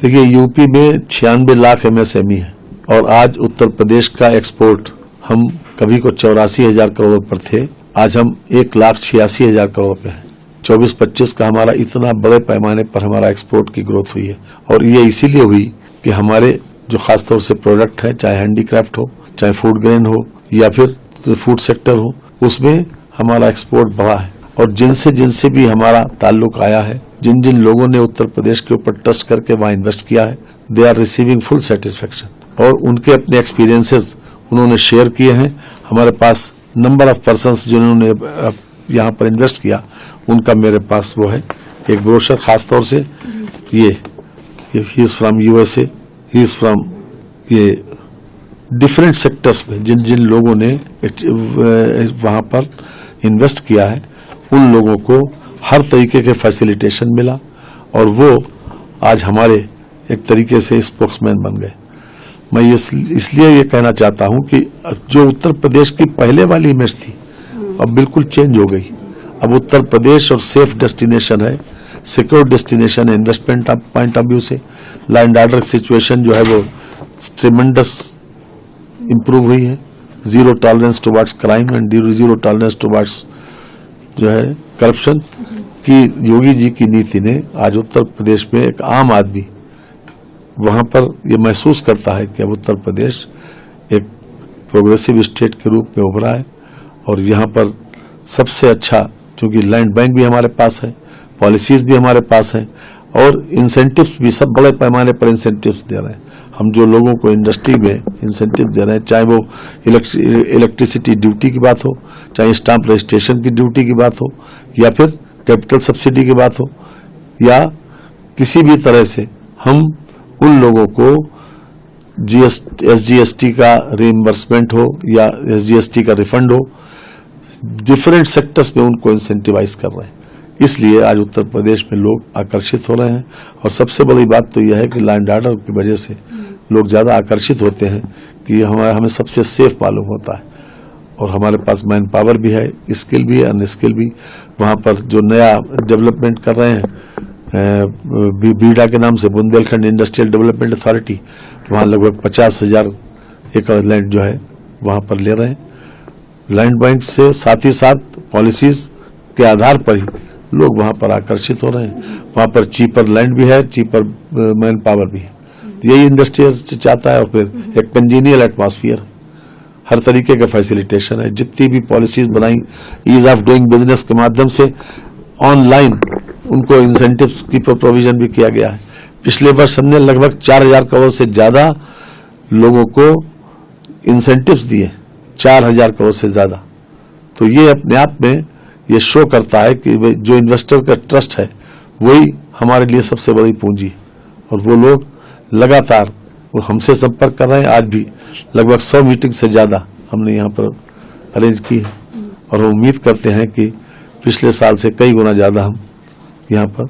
देखिए, यूपी में 96 लाख MSME है और आज उत्तर प्रदेश का एक्सपोर्ट हम कभी को 84,000 करोड़ पर थे, आज हम 1,86,000 करोड़ पे हैं। 24-25 का हमारा इतना बड़े पैमाने पर हमारा एक्सपोर्ट की ग्रोथ हुई है और ये इसीलिए हुई कि हमारे जो खासतौर से प्रोडक्ट है, चाहे हैंडीक्राफ्ट हो, चाहे फूड ग्रेन हो या फिर फूड सेक्टर हो, उसमें हमारा एक्सपोर्ट बढ़ा है। और जिनसे जिनसे भी हमारा ताल्लुक आया है, जिन जिन लोगों ने उत्तर प्रदेश के ऊपर ट्रस्ट करके वहां इन्वेस्ट किया है, they are receiving full satisfaction और उनके अपने एक्सपीरियंसेस उन्होंने शेयर किए हैं। हमारे पास नंबर ऑफ पर्सन्स जिन्होंने यहाँ पर इन्वेस्ट किया, उनका मेरे पास वो है एक ब्रोशर, खासतौर से ये he is from USA, he is from ये डिफरेंट सेक्टर्स में जिन जिन लोगों ने वहां पर इन्वेस्ट किया है, उन लोगों को हर तरीके के फैसिलिटेशन मिला और वो आज हमारे एक तरीके से स्पोक्समैन बन गए। मैं इसलिए ये कहना चाहता हूं कि जो उत्तर प्रदेश की पहले वाली इमेज थी अब बिल्कुल चेंज हो गई। अब उत्तर प्रदेश और सेफ डेस्टिनेशन है, सिक्योर डेस्टिनेशन है इन्वेस्टमेंट पॉइंट ऑफ व्यू से। लॉ एंड ऑर्डर सिचुएशन जो है वो ट्रिमेंडस इंप्रूव हुई है। Zero tolerance towards crime and zero tolerance towards जो है करप्शन की योगी जी की नीति ने आज उत्तर प्रदेश में एक आम आदमी वहां पर ये महसूस करता है कि अब उत्तर प्रदेश एक प्रोग्रेसिव स्टेट के रूप में उभरा है। और यहाँ पर सबसे अच्छा, क्योंकि लैंड बैंक भी हमारे पास है, पॉलिसीज भी हमारे पास है और इंसेंटिव्स भी सब बड़े पैमाने पर इंसेंटिव्स दे रहे हैं। हम जो लोगों को इंडस्ट्री में इंसेंटिव दे रहे हैं, चाहे वो इलेक्ट्रिसिटी ड्यूटी की बात हो, चाहे स्टाम्प रजिस्ट्रेशन की ड्यूटी की बात हो, या फिर कैपिटल सब्सिडी की बात हो, या किसी भी तरह से हम उन लोगों को SGST का रिइंबर्समेंट हो या SGST का रिफंड हो, डिफरेंट सेक्टर्स में उनको इंसेंटिवाइज कर रहे हैं। इसलिए आज उत्तर प्रदेश में लोग आकर्षित हो रहे हैं और सबसे बड़ी बात तो यह है कि लॉ एंड ऑर्डर की वजह से लोग ज्यादा आकर्षित होते हैं कि हमें सबसे सेफ मालूम होता है। और हमारे पास मैन पावर भी है, स्किल भी है, अनस्किल भी। वहां पर जो नया डेवलपमेंट कर रहे हैं बीडा के नाम से, बुंदेलखंड इंडस्ट्रियल डेवलपमेंट अथॉरिटी, वहां लगभग 50,000 एकड़ लैंड जो है वहां पर ले रहे हैं। लैंड बैंक से साथ ही साथ पॉलिसीज के आधार पर ही लोग वहां पर आकर्षित हो रहे हैं। वहां पर चीपर लैंड भी है, चीपर मैन पावर भी है। यही इंडस्ट्री चाहता है और फिर एक कंजीनियल एटमॉस्फेयर, हर तरीके का फैसिलिटेशन है। जितनी भी पॉलिसीज बनाई ईज ऑफ डूइंग बिजनेस के माध्यम से ऑनलाइन उनको इंसेंटिव्स की प्रोविजन भी किया गया है। पिछले वर्ष हमने लगभग 4,000 करोड़ से ज्यादा लोगों को इंसेंटिव्स दिए, 4,000 करोड़ से ज्यादा। तो ये अपने आप में ये शो करता है कि जो इन्वेस्टर का ट्रस्ट है वही हमारे लिए सबसे बड़ी पूंजी है। और वो लोग लगातार वो हमसे संपर्क कर रहे हैं। आज भी लगभग 100 मीटिंग से ज्यादा हमने यहाँ पर अरेंज की है और हम उम्मीद करते हैं कि पिछले साल से कई गुना ज्यादा हम यहाँ पर